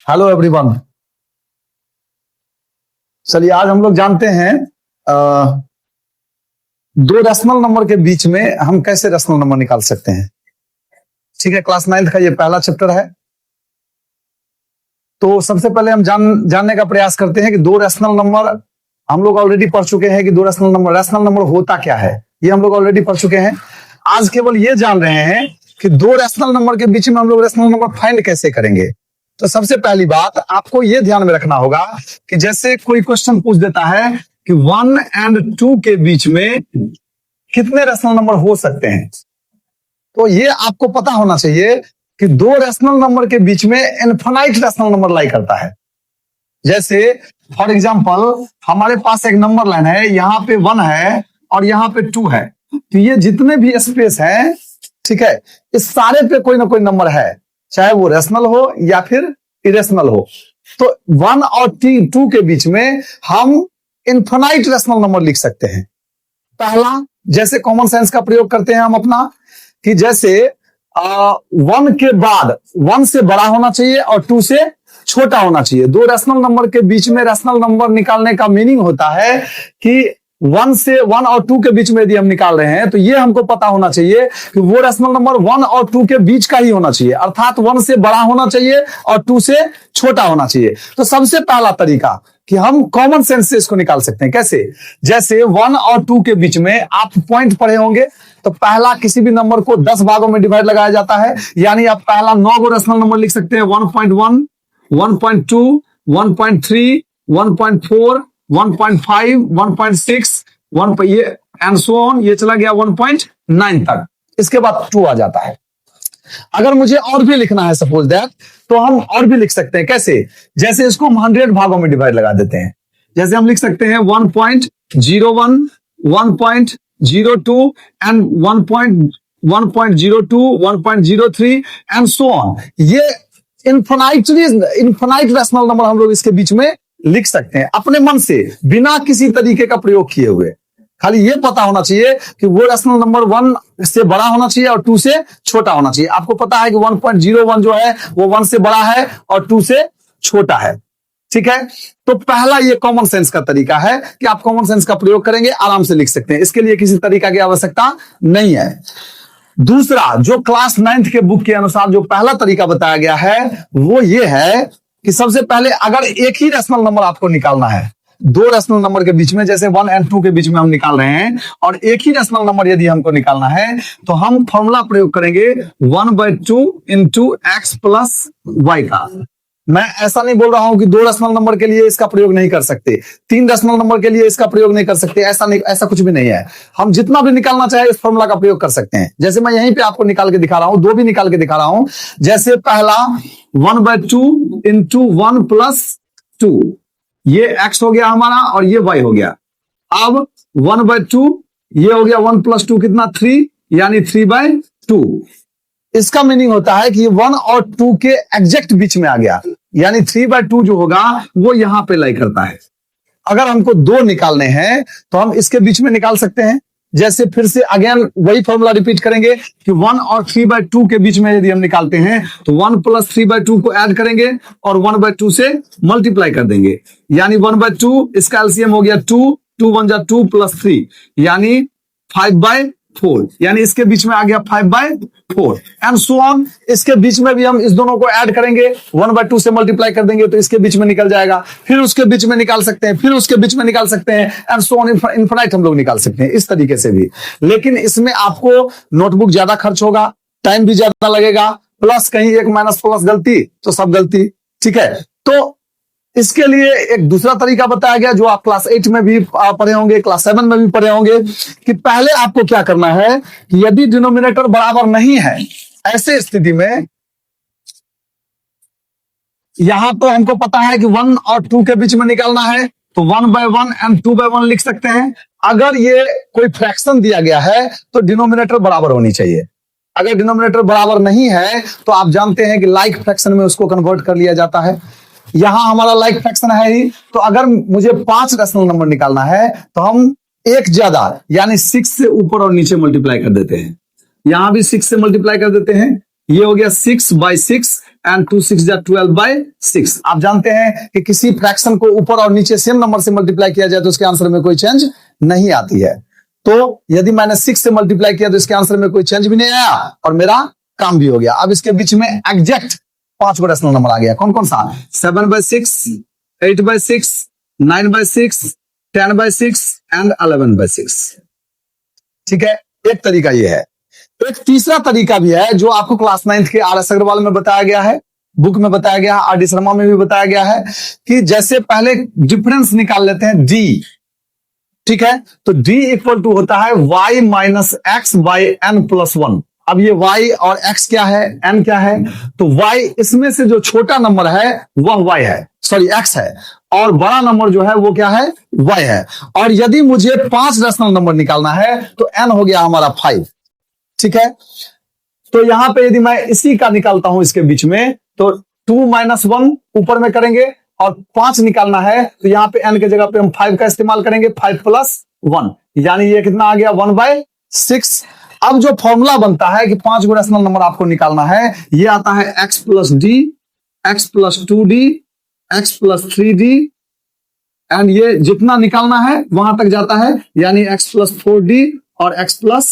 Hello everyone. चलिए आज हम लोग जानते हैं दो रेशनल नंबर के बीच में हम कैसे रेशनल नंबर निकाल सकते हैं। ठीक है, क्लास 9th का ये पहला चैप्टर है। तो सबसे पहले हम जानने का प्रयास करते हैं कि दो रेशनल नंबर हम लोग ऑलरेडी पढ़ चुके हैं कि दो रेशनल नंबर होता क्या है, ये हम लोग ऑलरेडी पढ़ चुके हैं। आज केवल ये जान रहे हैं कि दो रेशनल नंबर के बीच में हम लोग रेशनल नंबर फाइंड कैसे करेंगे। तो सबसे पहली बात आपको ये ध्यान में रखना होगा कि जैसे कोई क्वेश्चन पूछ देता है कि 1 और 2 के बीच में कितने रेशनल नंबर हो सकते हैं, तो ये आपको पता होना चाहिए कि दो रेशनल नंबर के बीच में इनफिनाइट रेशनल नंबर लाई करता है। जैसे फॉर एग्जांपल हमारे पास एक नंबर लाइन है, यहाँ पे 1 है और यहाँ पे 2 है, तो ये जितने भी स्पेस है, ठीक है, इस सारे पे कोई ना कोई नंबर है, चाहे वो रेशनल हो या फिर इरेशनल हो। तो 1 और 2 के बीच में हम इनफिनाइट रेशनल नंबर लिख सकते हैं। पहला, जैसे कॉमन सेंस का प्रयोग करते हैं हम अपना, कि जैसे 1 के बाद 1 से बड़ा होना चाहिए और 2 से छोटा होना चाहिए। दो रेशनल नंबर के बीच में रेशनल नंबर निकालने का मीनिंग होता है कि 1 और 2 के बीच में यदि हम निकाल रहे हैं तो ये हमको पता होना चाहिए कि वो रेशनल नंबर 1 और 2 के बीच का ही होना चाहिए, अर्थात 1 से बड़ा होना चाहिए और 2 से छोटा होना चाहिए। तो सबसे पहला तरीका कि हम कॉमन सेंस से इसको निकाल सकते हैं। कैसे? जैसे 1 और 2 के बीच में आप पॉइंट पढ़े होंगे, तो पहला किसी भी नंबर को 10 भागों में डिवाइड लगाया जाता है, यानी आप पहला 9 गो रेशनल नंबर लिख सकते हैं। 1.1, 1.2, 1.3, 1.4, 1.5, 1.6, 1 ये एंड सो ऑन, ये चला गया 1.9 तक। इसके बाद 2 आ जाता है। अगर मुझे और भी लिखना है सपोज दैट, तो हम और भी लिख सकते हैं। कैसे? जैसे इसको हम 100 भागों में डिवाइड लगा देते हैं। जैसे हम लिख सकते हैं 1.01, 1.02 एंड 1.02, 1.03 एंड सो ऑन। ये इनफिनाइट रेशनल नंबर हम लोग इसके बीच में लिख सकते हैं अपने मन से, बिना किसी तरीके का प्रयोग किए हुए। खाली ये पता होना चाहिए कि वो रेशनल नंबर 1 से बड़ा होना चाहिए और 2 से छोटा होना चाहिए। आपको पता है कि 1.01 जो है वो 1 से बड़ा है और 2 से छोटा है। ठीक है, तो पहला ये कॉमन सेंस का तरीका है कि आप कॉमन सेंस का प्रयोग करेंगे, आराम से लिख सकते हैं। इसके लिए किसी तरीका की आवश्यकता नहीं है। दूसरा, जो क्लास 9th के बुक के अनुसार जो पहला तरीका बताया गया है वो ये है कि सबसे पहले अगर एक ही रेशनल नंबर आपको निकालना है, दो रेशनल नंबर के बीच में, जैसे 1 और 2 के बीच में हम निकाल रहे हैं, और एक ही रेशनल नंबर यदि हमको निकालना है तो हम फॉर्मूला प्रयोग करेंगे 1/2 इंटू x प्लस y का। मैं ऐसा नहीं बोल रहा हूं कि दो रेशनल नंबर के लिए इसका प्रयोग नहीं कर सकते, 3 रेशनल नंबर के लिए इसका प्रयोग नहीं कर सकते, ऐसा कुछ भी नहीं है। हम जितना भी निकालना चाहे इस फॉर्मूला का प्रयोग कर सकते हैं। जैसे मैं यहीं पे आपको निकाल के दिखा रहा हूं, 2 भी निकाल के दिखा रहा हूं। जैसे पहला 1/2 इंटू 1 प्लस 2, ये x हो गया हमारा और ये y हो गया। अब 1/2 ये हो गया 1 प्लस 2 कितना 3, यानी 3/2। इसका मीनिंग होता है कि 1 और 2 के एग्जैक्ट बीच में आ गया, यानी 3/2 जो होगा वो यहां पे लाई करता है। अगर हमको 2 निकालने हैं तो हम इसके बीच में निकाल सकते हैं। जैसे फिर से अगेन वही फॉर्मूला रिपीट करेंगे कि 1 और 3/2 के बीच में यदि हम निकालते हैं तो 1 प्लस 3/2 को ऐड करेंगे और 1/2 से मल्टीप्लाई कर देंगे, यानी 1/2, इसका एलसीएम हो गया 2, 2 1 जा 2 प्लस 3 यानी 5/4, यानी इसके बीच में आ गया 5/4 एंड सो ऑन। इसके बीच में भी हम इस दोनों को ऐड करेंगे, 1/2 से मल्टीप्लाई कर देंगे तो इसके बीच में निकल जाएगा, फिर उसके बीच में निकाल सकते हैं, फिर उसके बीच में निकाल सकते हैं एंड सो ऑन, इनफिनाइट हम लोग निकाल सकते हैं इस तरीके से भी। लेकिन इसमें आपको नोटबुक ज्यादा खर्च होगा, टाइम भी ज्यादा लगेगा, प्लस कहीं एक माइनस प्लस गलती तो सब गलती। ठीक है, तो इसके लिए एक दूसरा तरीका बताया गया जो आप क्लास 8 में भी पढ़े होंगे, क्लास 7 में भी पढ़े होंगे, कि पहले आपको क्या करना है कि यदि डिनोमिनेटर बराबर नहीं है, ऐसे स्थिति में यहां तो हमको पता है कि 1 और 2 के बीच में निकालना है, तो 1/1 एंड 2/1 लिख सकते हैं। अगर ये कोई फ्रैक्शन दिया गया है तो डिनोमिनेटर बराबर होनी चाहिए। अगर डिनोमिनेटर बराबर नहीं है तो आप जानते हैं कि लाइक फ्रैक्शन में उसको कन्वर्ट कर लिया जाता है। यहां हमारा लाइक फ्रैक्शन है ही, तो अगर मुझे 5 रेशनल नंबर निकालना है तो हम एक ज्यादा यानी 6 से ऊपर और नीचे मल्टीप्लाई कर देते हैं। यहां भी 6 से मल्टीप्लाई कर देते हैं, ये हो गया 6/6 एंड 2 6 जा 12/6। आप जानते हैं कि किसी फ्रैक्शन को ऊपर और नीचे सेम नंबर से मल्टीप्लाई किया जाए तो उसके आंसर में कोई चेंज नहीं आती है। तो यदि मैंने 6 से मल्टीप्लाई किया तो इसके आंसर में कोई चेंज भी नहीं आया और मेरा काम भी हो गया। अब इसके बीच में एग्जैक्ट 5 गो रेशनल नंबर आ गया। कौन कौन सा? 7/6, 8/6, 9/6, 10/6 एंड 11/6। ठीक है, एक तरीका ये है। एक तीसरा तरीका भी है जो आपको क्लास 9th के RS अग्रवाल में बताया गया है, बुक में बताया गया है, RD शर्मा में भी बताया गया है कि जैसे पहले डिफरेंस निकाल लेते हैं D। ठीक है, तो D इक्वल टू होता है y minus x by n plus 1। अब ये y और x क्या है, n क्या है? तो y इसमें से जो छोटा नंबर है वह y है, सॉरी x है, और बड़ा नंबर जो है वो क्या है, y है। और यदि मुझे 5 रेशनल नंबर निकालना है तो n हो गया हमारा 5। ठीक है, तो यहां पे यदि मैं इसी का निकालता हूं इसके बीच में तो 2 माइनस 1 ऊपर में करेंगे और 5 निकालना है तो यहां पे n के जगह पे हम 5 का इस्तेमाल करेंगे, 5 प्लस 1, यानी ये कितना आ गया 1/6। अब जो फॉर्मूला बनता है कि 5 गो रेशनल नंबर आपको निकालना है, ये आता है x plus D, x plus 2d, x plus 3d, and ये जितना निकालना है वहां तक जाता है, यानी x प्लस 4d और x प्लस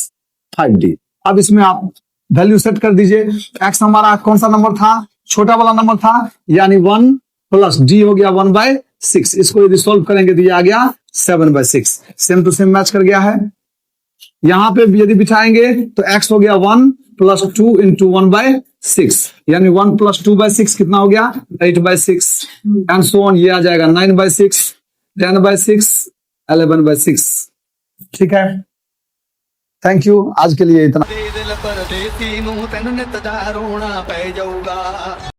5d। अब इसमें आप वैल्यू सेट कर दीजिए। x हमारा कौन सा नंबर था, छोटा वाला नंबर था, यानी 1 प्लस d हो गया 1/6। इसको यदि सोल्व करेंगे तो ये आ गया 7/6। सेम टू सेम मैच कर गया है। यहां पे यदि बिठाएंगे तो x हो गया 1 प्लस 2 इंटू 1/6, यानी 1 प्लस 2/6 कितना हो गया 8/6 एंड सो ऑन। ये आ जाएगा 9/6, 10/6, 11/6। ठीक है, थैंक यू, आज के लिए इतना।